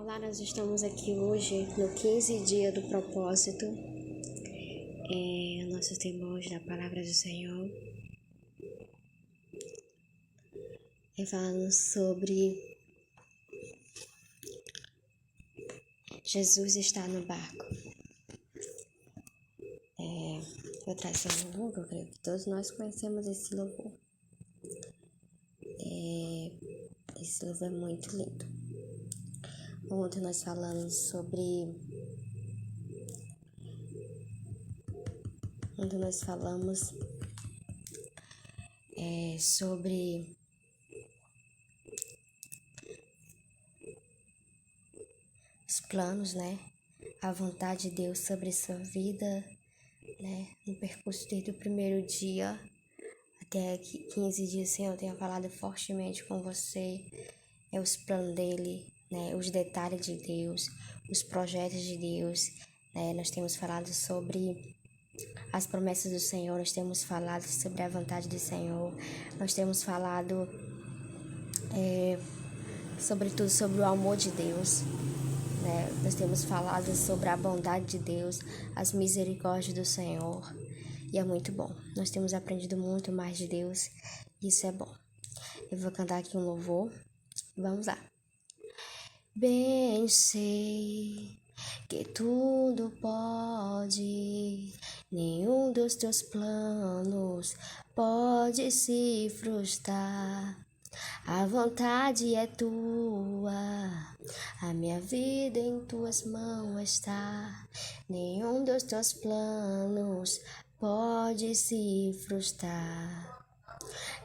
Olá, nós estamos aqui hoje no 15 dia do propósito. Nosso tema hoje da palavra do Senhor falando sobre Jesus está no barco. Vou trazer um louvor, eu creio que todos nós conhecemos esse louvor. Esse louvor é muito lindo. Ontem nós falamos sobre os planos, a vontade de Deus sobre sua vida, no percurso desde o primeiro dia até 15 dias, Senhor, eu tenho falado fortemente com você, os planos dele, os detalhes de Deus, os projetos de Deus, nós temos falado sobre as promessas do Senhor, nós temos falado sobre a vontade do Senhor, nós temos falado sobretudo sobre o amor de Deus, nós temos falado sobre a bondade de Deus, as misericórdias do Senhor, e é muito bom. Nós temos aprendido muito mais de Deus, e isso é bom. Eu vou cantar aqui um louvor, vamos lá. Bem sei que tudo pode, nenhum dos teus planos pode se frustrar. A vontade é tua, a minha vida em tuas mãos está. Nenhum dos teus planos pode se frustrar.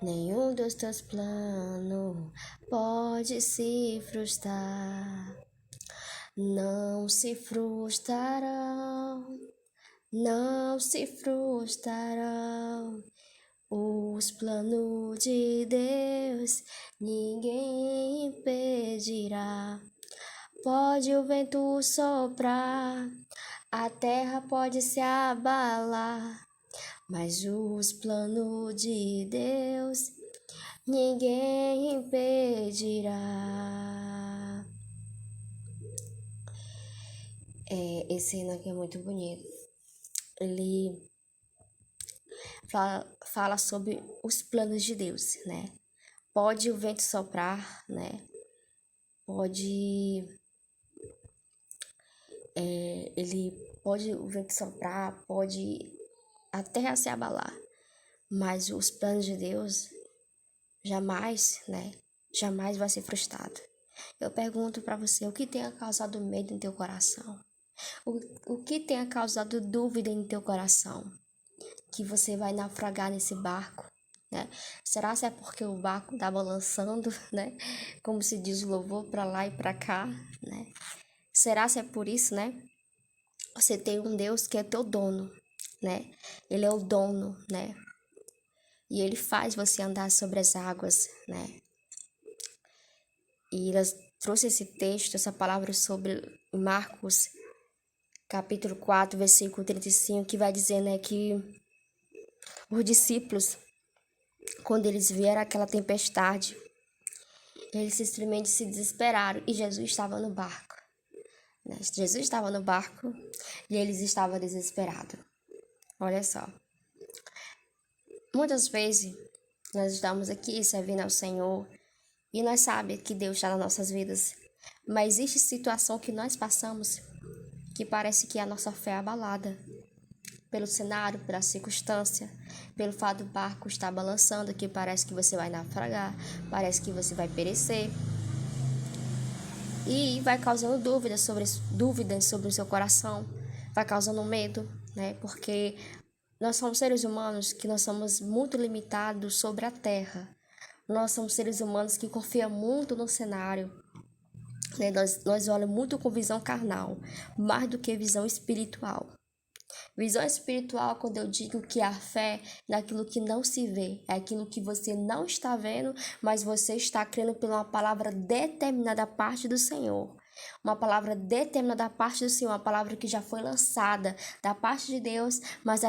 Nenhum dos teus planos pode se frustrar. Não se frustrarão, não se frustrarão. Os planos de Deus ninguém impedirá. Pode o vento soprar, a terra pode se abalar, mas os planos de Deus ninguém impedirá. Esse hino aqui é muito bonito. Ele fala sobre os planos de Deus, Pode o vento soprar, Pode o vento soprar, pode a terra se abalar, mas os planos de Deus jamais vai ser frustrado. Eu pergunto para você, o que tenha causado medo em teu coração? O que tenha causado dúvida em teu coração? Que você vai naufragar nesse barco, Será que é porque o barco tá balançando, Como se diz o louvor, para lá e para cá, Será que é por isso, Você tem um Deus que é teu dono, Ele é o dono, E ele faz você andar sobre as águas, E elas trouxe esse texto, essa palavra sobre Marcos, capítulo 4, versículo 35, que vai dizer, que os discípulos, quando eles vieram aquela tempestade, eles simplesmente se desesperaram e Jesus estava no barco. Jesus estava no barco e eles estavam desesperados. Olha só. Muitas vezes nós estamos aqui servindo ao Senhor e nós sabemos que Deus está nas nossas vidas. Mas existe situação que nós passamos que parece que a nossa fé é abalada. Pelo cenário, pela circunstância, pelo fato do barco estar balançando, que parece que você vai naufragar, parece que você vai perecer. E vai causando dúvidas sobre o seu coração, vai causando medo, Porque nós somos seres humanos que nós somos muito limitados sobre a terra. Nós somos seres humanos que confiam muito no cenário. Nós olhamos muito com visão carnal, mais do que visão espiritual. Visão espiritual, quando eu digo que a fé naquilo que não se vê, é aquilo que você não está vendo, mas você está crendo por uma palavra determinada da parte do Senhor. Uma palavra determinada da parte do Senhor, uma palavra que já foi lançada da parte de Deus, mas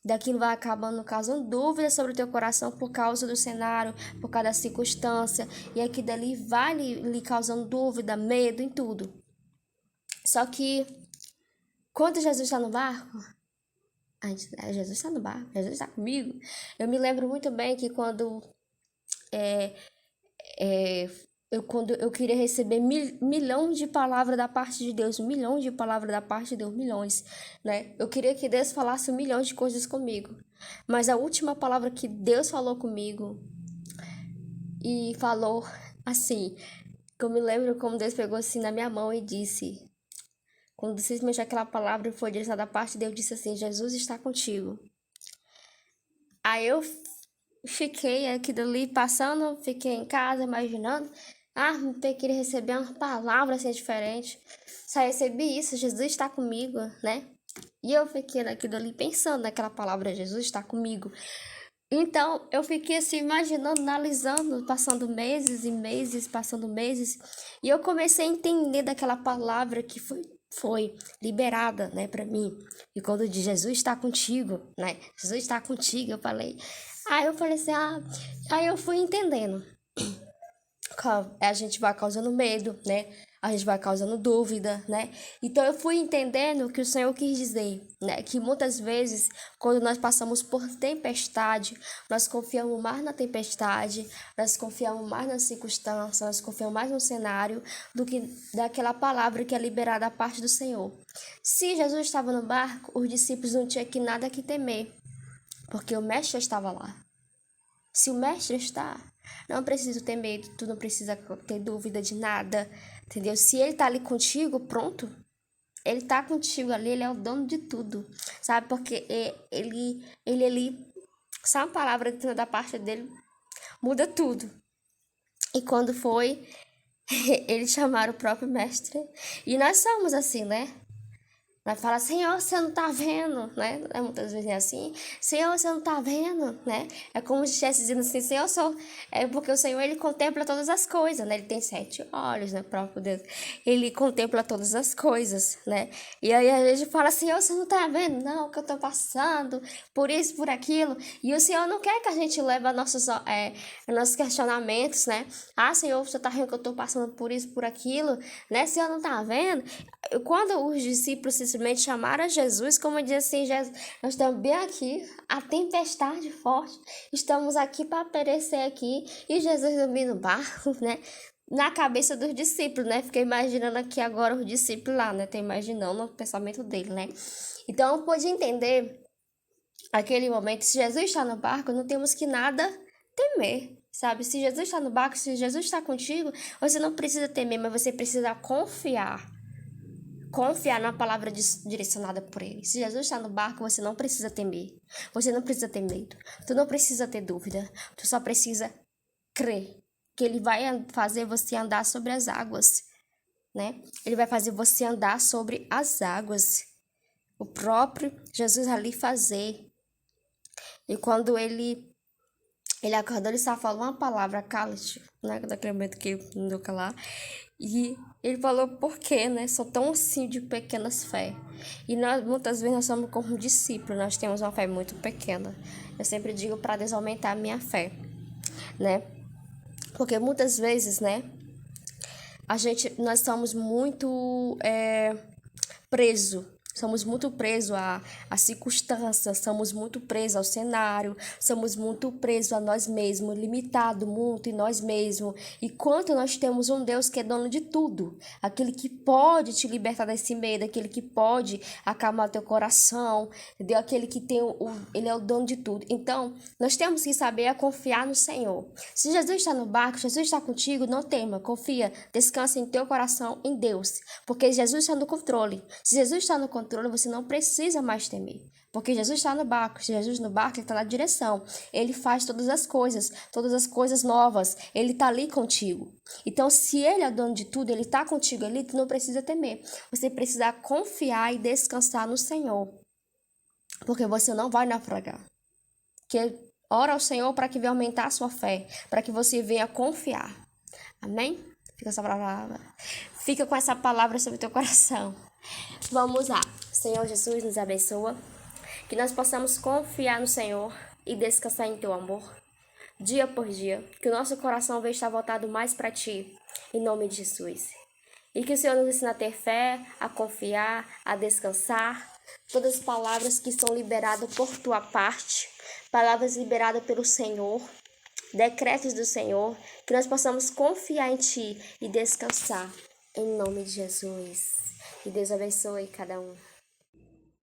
daquilo vai acabando causando dúvidas sobre o teu coração por causa do cenário, por causa da circunstância, e aqui dali vai lhe causando dúvida, medo em tudo. Só que quando Jesus está no barco, Jesus está no barco, Jesus está comigo. Eu me lembro muito bem que quando eu queria receber milhões de palavras da parte de Deus, milhões de palavras da parte de Deus, milhões, né? Eu queria que Deus falasse milhões de coisas comigo. Mas a última palavra que Deus falou comigo e falou assim, que eu me lembro como Deus pegou assim na minha mão e disse, quando simplesmente aquela palavra foi direcionada da parte de Deus, disse assim, Jesus está contigo. Aí eu fiquei aqui dali passando, fiquei em casa imaginando, eu queria receber uma palavra assim diferente. Só recebi isso, Jesus está comigo, né? E eu fiquei aqui dali pensando naquela palavra, Jesus está comigo. Então, eu fiquei assim, imaginando, analisando, passando meses e meses, passando meses, e eu comecei a entender daquela palavra que foi liberada, né, para mim. E quando diz Jesus está contigo, né, Jesus está contigo, eu falei assim, aí eu fui entendendo. A gente vai causando medo, né? A gente vai causando dúvida, né? Então eu fui entendendo o que o Senhor quis dizer, né? Que muitas vezes, quando nós passamos por tempestade, nós confiamos mais na tempestade, nós confiamos mais na circunstância, nós confiamos mais no cenário do que daquela palavra que é liberada da parte do Senhor. Se Jesus estava no barco, os discípulos não tinham que nada que temer, porque o mestre estava lá. Se o mestre está, não preciso ter medo, tu não precisa ter dúvida de nada, entendeu? Se ele tá ali contigo, pronto. Ele tá contigo ali, ele é o dono de tudo, sabe? Porque ele só uma palavra da parte dele muda tudo. E quando foi, eles chamaram o próprio mestre. E nós somos assim, né? Vai falar, Senhor, você não tá vendo, né? Muitas vezes é assim, Senhor, você não tá vendo, né? É como se estivesse dizendo assim, Senhor, porque o Senhor, ele contempla todas as coisas, né? Ele tem 7 olhos, né? Próprio Deus. Ele contempla todas as coisas, né? E aí a gente fala, Senhor, você não tá vendo, não, o que eu tô passando, por isso, por aquilo. E o Senhor não quer que a gente leve nossos questionamentos, né? Senhor, você tá vendo que eu tô passando por isso, por aquilo, né? Senhor, não tá vendo? Quando os discípulos simplesmente chamaram a Jesus, como diz assim, Jesus, nós estamos bem aqui, a tempestade forte, estamos aqui para perecer aqui, e Jesus dormindo no barco, né? Na cabeça dos discípulos, né? Fiquei imaginando aqui agora os discípulos lá, né? Tô imaginando o pensamento dele, né? Então, eu pude entender aquele momento, se Jesus está no barco, não temos que nada temer, sabe? Se Jesus está no barco, se Jesus está contigo, você não precisa temer, mas você precisa confiar na palavra direcionada por ele. Se Jesus está no barco, você não precisa temer. Você não precisa ter medo. Tu não precisa ter dúvida. Tu só precisa crer que ele vai fazer você andar sobre as águas, né? Ele vai fazer você andar sobre as águas. O próprio Jesus ali fazer. E quando ele acordou, ele só falou uma palavra, cala-te, né? Daquele momento que ele não deu calar. E ele falou por quê, né? São tão assim de pequenas fé. E nós, muitas vezes, nós somos como discípulos, nós temos uma fé muito pequena. Eu sempre digo para Deus aumentar a minha fé, né? Porque muitas vezes, né? Nós estamos muito presos. Somos muito presos à circunstância, somos muito presos ao cenário, somos muito presos a nós mesmos, limitado muito em nós mesmos. E quanto nós temos um Deus que é dono de tudo, aquele que pode te libertar desse medo, aquele que pode acalmar teu coração, entendeu? Aquele que tem ele é o dono de tudo. Então, nós temos que saber confiar no Senhor. Se Jesus está no barco, Jesus está contigo, não tema, confia, descansa em teu coração em Deus, porque Jesus está no controle. Se Jesus está no controle, você não precisa mais temer, porque Jesus está no barco. Se Jesus no barco, ele está na direção, ele faz todas as coisas novas, ele está ali contigo. Então, se ele é dono de tudo, ele está contigo ali, tu não precisa temer, você precisa confiar e descansar no Senhor, porque você não vai naufragar. Que ora ao Senhor para que venha aumentar a sua fé, para que você venha confiar. Amém? Fica essa palavra. Fica com essa palavra sobre o teu coração. Vamos lá. Senhor Jesus, nos abençoa. Que nós possamos confiar no Senhor e descansar em teu amor, dia por dia. Que o nosso coração venha estar voltado mais para ti, em nome de Jesus. E que o Senhor nos ensine a ter fé, a confiar, a descansar. Todas as palavras que são liberadas por tua parte, palavras liberadas pelo Senhor, decretos do Senhor, que nós possamos confiar em ti e descansar, em nome de Jesus. Que Deus abençoe cada um.